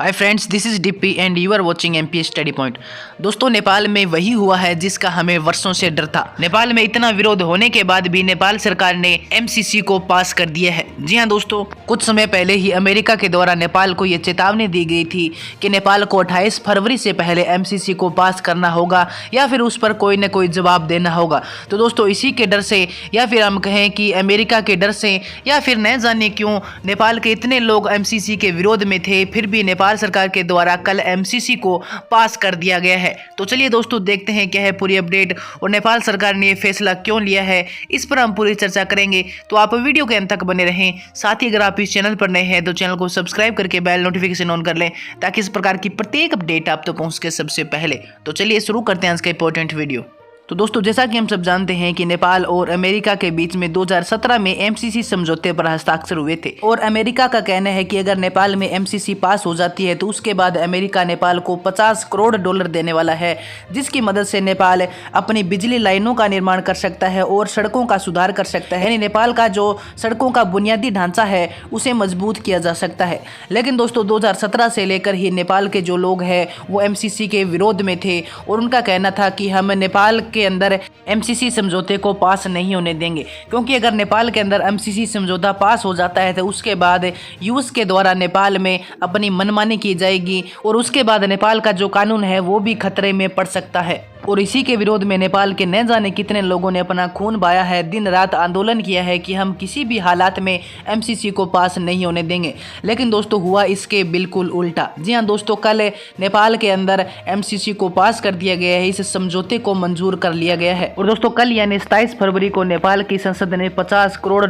Hi friends, this is DP and you are watching MP study point. दोस्तों, नेपाल में वही हुआ है जिसका हमें वर्षों से डर था। नेपाल में इतना विरोध होने के बाद भी नेपाल सरकार ने एमसीसी को पास कर दिया है। जी हां दोस्तों, कुछ समय पहले ही अमेरिका के द्वारा नेपाल को यह चेतावनी दी गई थी कि नेपाल को 28 फरवरी से पहले एमसीसी को पास करना होगा या फिर उस पर कोई न कोई जवाब देना होगा। तो दोस्तों, इसी के डर से या फिर हम कहें कि अमेरिका के डर से या फिर न जाने क्यों नेपाल के इतने लोग एमसीसी के विरोध में थे, फिर भी नेपाल सरकार के द्वारा कल एमसीसी को पास कर दिया गया है। तो चलिए दोस्तों, देखते हैं क्या है पूरी अपडेट और नेपाल सरकार ने ये फैसला क्यों लिया है, इस पर हम पूरी चर्चा करेंगे। तो आप वीडियो के अंत तक बने रहें। साथ ही अगर आप इस चैनल पर नए हैं तो चैनल को सब्सक्राइब करके बेल नोटिफिकेशन ऑन कर लें ताकि इस प्रकार की प्रत्येक अपडेट आप तक पहुंच के सबसे पहले। तो चलिए शुरू करते हैं इसका इंपॉर्टेंट वीडियो। तो दोस्तों, जैसा कि हम सब जानते हैं कि नेपाल और अमेरिका के बीच में 2017 में एमसीसी समझौते पर हस्ताक्षर हुए थे और अमेरिका का कहना है कि अगर नेपाल में एमसीसी पास हो जाती है तो उसके बाद अमेरिका नेपाल को $50 करोड़ देने वाला है, जिसकी मदद से नेपाल अपनी बिजली लाइनों का निर्माण कर सकता है और सड़कों का सुधार कर सकता है। यानी नेपाल का जो सड़कों का बुनियादी ढांचा है उसे मजबूत किया जा सकता है। लेकिन दोस्तों, 2017 से लेकर ही नेपाल के जो लोग हैं वो एमसीसी के विरोध में थे और उनका कहना था कि हम नेपाल के अंदर एमसीसी समझौते को पास नहीं होने देंगे, क्योंकि अगर नेपाल के अंदर एमसीसी समझौता पास हो जाता है तो उसके बाद यूएस के द्वारा नेपाल में अपनी मनमानी की जाएगी और उसके बाद नेपाल का जो कानून है वो भी खतरे में पड़ सकता है। और इसी के विरोध में नेपाल के न जाने कितने लोगों ने अपना खून बहाया है, दिन रात आंदोलन किया है कि हम किसी भी हालात में एमसीसी को पास नहीं होने देंगे। लेकिन दोस्तों, हुआ इसके बिल्कुल उल्टा। जी हां दोस्तों, कल नेपाल के अंदर एमसीसी को पास कर दिया गया है, इस समझौते को मंजूर कर लिया गया है। और दोस्तों, कल यानी 27 फरवरी को नेपाल की संसद ने $50 करोड़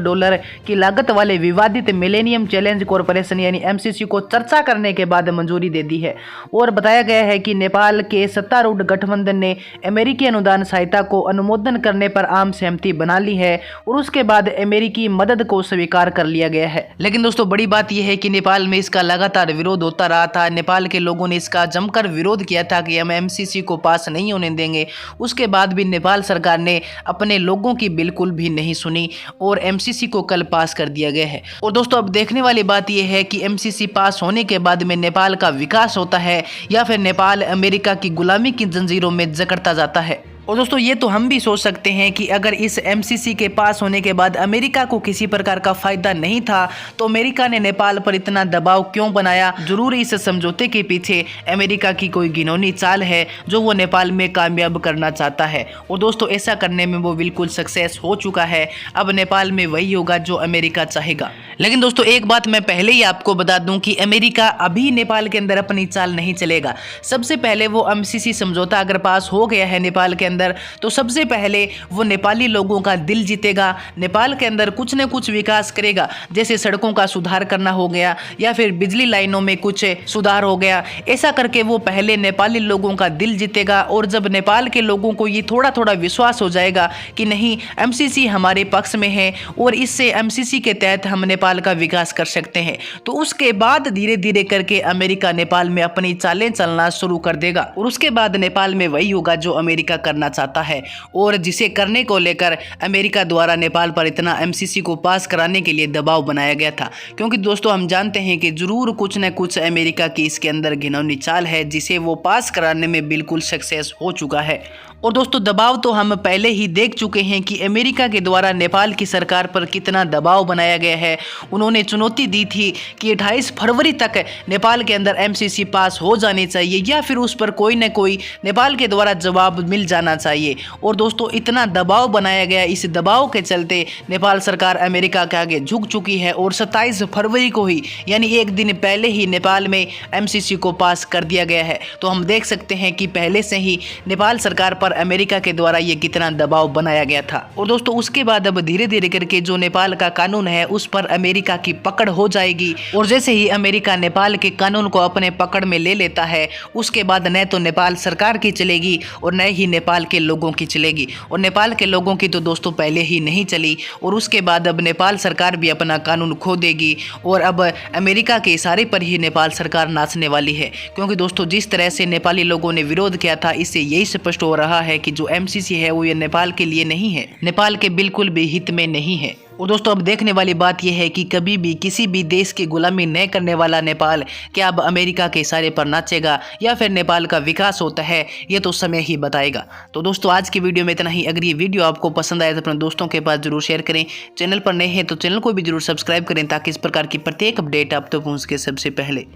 की लागत वाले विवादित मिलेनियम चैलेंज कॉरपोरेशन यानी एमसीसी को चर्चा करने के बाद मंजूरी दे दी है। और बताया गया है कि नेपाल के सत्तारूढ़ गठबंधन ने अमेरिकी अनुदान सहायता को अनुमोदन करने पर आम सहमति बना ली है और उसके बाद अमेरिकी मदद को स्वीकार कर लिया गया है। लेकिन दोस्तों, बड़ी बात यह है कि नेपाल में इसका लगातार विरोध होता रहा था। नेपाल के लोगों ने इसका जमकर विरोध किया था कि हम एमसीसी को पास नहीं होने देंगे। उसके बाद भी नेपाल सरकार ने अपने लोगों की बिल्कुल भी नहीं सुनी और एमसीसी को कल पास कर दिया गया है। और दोस्तों, अब देखने वाली बात यह है कि एमसीसी पास होने के बाद में नेपाल का विकास होता है या फिर नेपाल अमेरिका की गुलामी की जंजीरों में जकड़ता जाता है। और दोस्तों, ये तो हम भी सोच सकते हैं कि अगर इस एमसीसी के पास होने के बाद अमेरिका को किसी प्रकार का फायदा नहीं था तो अमेरिका ने नेपाल पर इतना दबाव क्यों बनाया। जरूर इस समझौते के पीछे अमेरिका की कोई घिनौनी चाल है जो वो नेपाल में कामयाब करना चाहता है। और दोस्तों, ऐसा करने में वो बिल्कुल सक्सेस हो चुका है। अब नेपाल में वही होगा जो अमेरिका चाहेगा। लेकिन दोस्तों, एक बात मैं पहले ही आपको बता दूं कि अमेरिका अभी नेपाल के अंदर अपनी चाल नहीं चलेगा। सबसे पहले वो एमसीसी समझौता अगर पास हो गया है नेपाल के अंदर तो सबसे पहले वो नेपाली लोगों का दिल जीतेगा। नेपाल के अंदर कुछ न कुछ विकास करेगा, जैसे सड़कों का सुधार करना हो गया या फिर बिजली लाइनों में कुछ सुधार हो गया। ऐसा करके वो पहले नेपाली लोगों का दिल जीतेगा और जब नेपाल के लोगों को ये थोड़ा थोड़ा विश्वास हो जाएगा कि नहीं, एमसीसी हमारे पक्ष में है और इससे एमसीसी के तहत हम नेपाल का विकास कर सकते हैं, तो उसके बाद धीरे धीरे करके अमेरिका नेपाल में अपनी चालें चलना शुरू कर देगा। और उसके बाद नेपाल में वही होगा जो अमेरिका करना चाहता है और जिसे करने को लेकर अमेरिका द्वारा नेपाल पर इतना एमसीसी को पास कराने के लिए दबाव बनाया गया था। क्योंकि दोस्तों, हम जानते हैं कि जरूर कुछ न कुछ अमेरिका की इसके अंदर घिनौनी चाल है जिसे वो पास कराने में बिल्कुल सक्सेस हो चुका है। और दोस्तों, दबाव तो हम पहले ही देख चुके हैं कि अमेरिका के द्वारा नेपाल की सरकार पर कितना दबाव बनाया गया है। उन्होंने चुनौती दी थी कि 28 फरवरी तक नेपाल के अंदर एमसीसी पास हो जानी चाहिए या फिर उस पर कोई न कोई नेपाल के द्वारा जवाब मिल जाना चाहिए। और दोस्तों, इतना दबाव बनाया गया, इस दबाव के चलते नेपाल सरकार अमेरिका के आगे झुक चुकी है और 27 फरवरी को ही यानी एक दिन पहले ही नेपाल में एमसीसी को पास कर दिया गया है। तो हम देख सकते हैं कि पहले से ही नेपाल सरकार पर अमेरिका के द्वारा ये कितना दबाव बनाया गया था। और दोस्तों, उसके बाद अब धीरे धीरे करके जो नेपाल का कानून है उस पर अमेरिका की पकड़ हो जाएगी और जैसे ही अमेरिका नेपाल के कानून को अपने पकड़ में ले लेता है उसके बाद न तो नेपाल सरकार की चलेगी और न ही नेपाल के लोगों की चलेगी। और नेपाल के लोगों की तो दोस्तों पहले ही नहीं चली और उसके बाद अब नेपाल सरकार भी अपना कानून खो देगी और अब अमेरिका के इशारे पर ही नेपाल सरकार नाचने वाली है। क्योंकि दोस्तों, जिस तरह से नेपाली लोगों ने विरोध किया था इससे यही स्पष्ट हो रहा है कि जो एमसीसी है वो ये नेपाल के लिए नहीं है, नेपाल के बिल्कुल भी हित में नहीं है। और दोस्तों अब देखने वाली बात यह है कि कभी भी किसी भी देश की गुलामी न करने वाला नेपाल क्या अब अमेरिका के इशारे पर नाचेगा या फिर नेपाल का विकास होता है, ये तो समय ही बताएगा। तो दोस्तों आज की वीडियो में इतना ही। अगर ये वीडियो आपको पसंद आए तो अपने दोस्तों के पास जरूर शेयर करें। चैनल पर नए हैं तो चैनल को भी जरूर सब्सक्राइब करें ताकि इस प्रकार की प्रत्येक अपडेट आप तक पहुँच सके सबसे पहले।